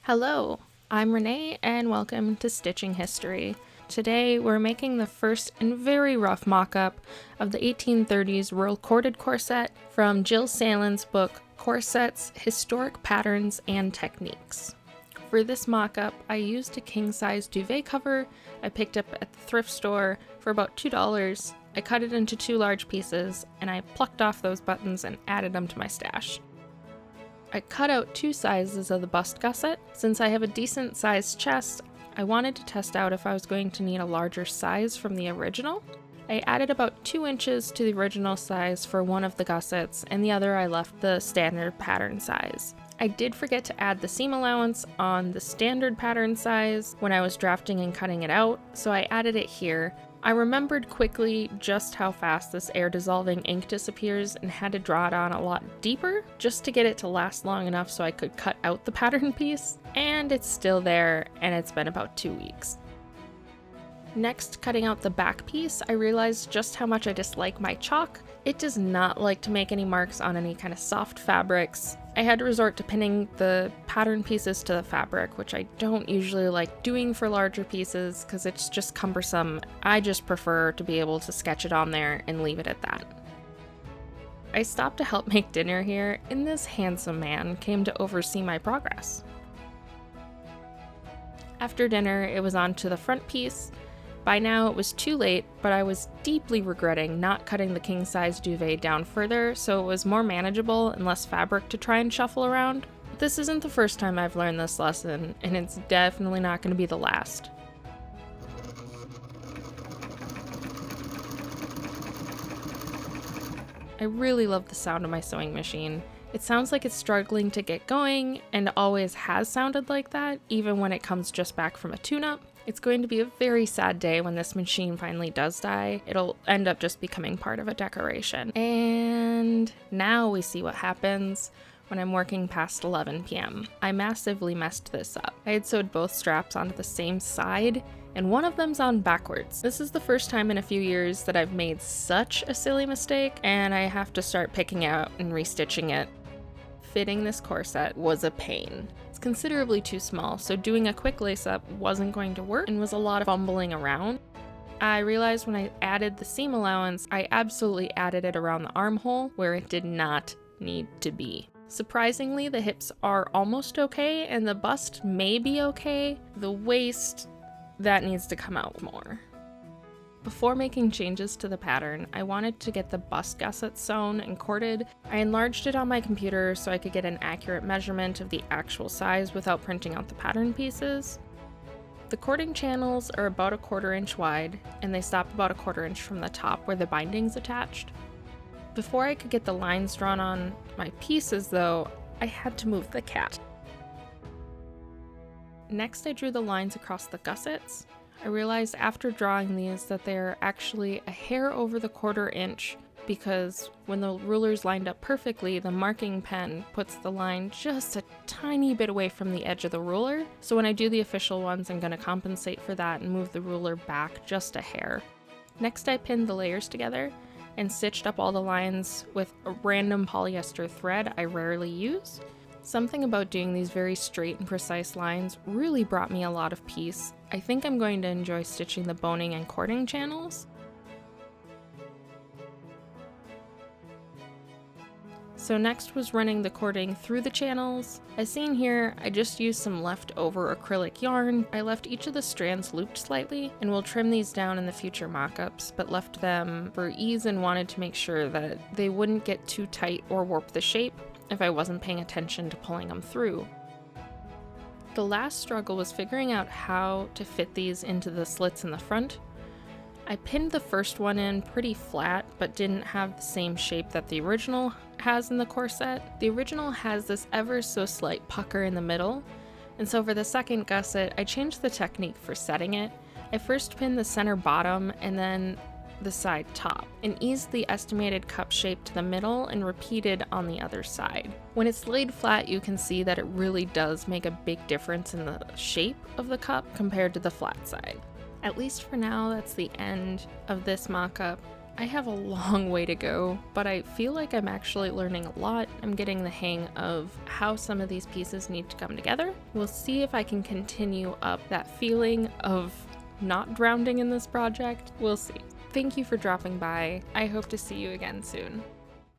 Hello, I'm Renee and welcome to Stitching History. Today we're making the first and very rough mock-up of the 1830s rural corded corset from Jill Salen's book Corsets, Historic Patterns and Techniques. For this mock-up, I used a king-size duvet cover I picked up at the thrift store for about $2. I cut it into 2 large pieces and I plucked off those buttons and added them to my stash. I cut out 2 sizes of the bust gusset. Since I have a decent sized chest, I wanted to test out if I was going to need a larger size from the original. I added about 2 inches to the original size for one of the gussets, and the other I left the standard pattern size. I did forget to add the seam allowance on the standard pattern size when I was drafting and cutting it out, so I added it here. I remembered quickly just how fast this air dissolving ink disappears and had to draw it on a lot deeper just to get it to last long enough so I could cut out the pattern piece, and it's still there and it's been about 2 weeks. Next, cutting out the back piece, I realized just how much I dislike my chalk. It does not like to make any marks on any kind of soft fabrics. I had to resort to pinning the pattern pieces to the fabric, which I don't usually like doing for larger pieces because it's just cumbersome. I just prefer to be able to sketch it on there and leave it at that. I stopped to help make dinner here, and this handsome man came to oversee my progress. After dinner, it was on to the front piece. By now it was too late, but I was deeply regretting not cutting the king-size duvet down further so it was more manageable and less fabric to try and shuffle around. This isn't the first time I've learned this lesson, and it's definitely not going to be the last. I really love the sound of my sewing machine. It sounds like it's struggling to get going, and always has sounded like that, even when it comes just back from a tune-up. It's going to be a very sad day when this machine finally does die. It'll end up just becoming part of a decoration. And now we see what happens when I'm working past 11 p.m. I massively messed this up. I had sewed both straps onto the same side, and one of them's on backwards. This is the first time in a few years that I've made such a silly mistake, and I have to start picking out and restitching it. Fitting this corset was a pain. It's considerably too small, so doing a quick lace-up wasn't going to work and was a lot of fumbling around. I realized when I added the seam allowance, I absolutely added it around the armhole where it did not need to be. Surprisingly, the hips are almost okay, and the bust may be okay. The waist, that needs to come out more. Before making changes to the pattern, I wanted to get the bust gusset sewn and corded. I enlarged it on my computer so I could get an accurate measurement of the actual size without printing out the pattern pieces. The cording channels are about 1/4 inch wide, and they stop about 1/4 inch from the top where the binding's attached. Before I could get the lines drawn on my pieces though, I had to move the cat. Next I drew the lines across the gussets. I realized after drawing these that they're actually a hair over the 1/4 inch because when the ruler's lined up perfectly, the marking pen puts the line just a tiny bit away from the edge of the ruler. So when I do the official ones, I'm going to compensate for that and move the ruler back just a hair. Next, I pinned the layers together and stitched up all the lines with a random polyester thread I rarely use. Something about doing these very straight and precise lines really brought me a lot of peace. I think I'm going to enjoy stitching the boning and cording channels. So next was running the cording through the channels. As seen here, I just used some leftover acrylic yarn. I left each of the strands looped slightly, and will trim these down in the future mock-ups, but left them for ease and wanted to make sure that they wouldn't get too tight or warp the shape if I wasn't paying attention to pulling them through. The last struggle was figuring out how to fit these into the slits in the front. I pinned the first one in pretty flat, but didn't have the same shape that the original has in the corset. The original has this ever so slight pucker in the middle, and so for the second gusset, I changed the technique for setting it. I first pinned the center bottom and then the side top, and eased the estimated cup shape to the middle and repeated on the other side. When it's laid flat, you can see that it really does make a big difference in the shape of the cup compared to the flat side. At least for now, that's the end of this mock-up. I have a long way to go, but I feel like I'm actually learning a lot. I'm getting the hang of how some of these pieces need to come together. We'll see if I can continue up that feeling of not drowning in this project. We'll see. Thank you for dropping by. I hope to see you again soon.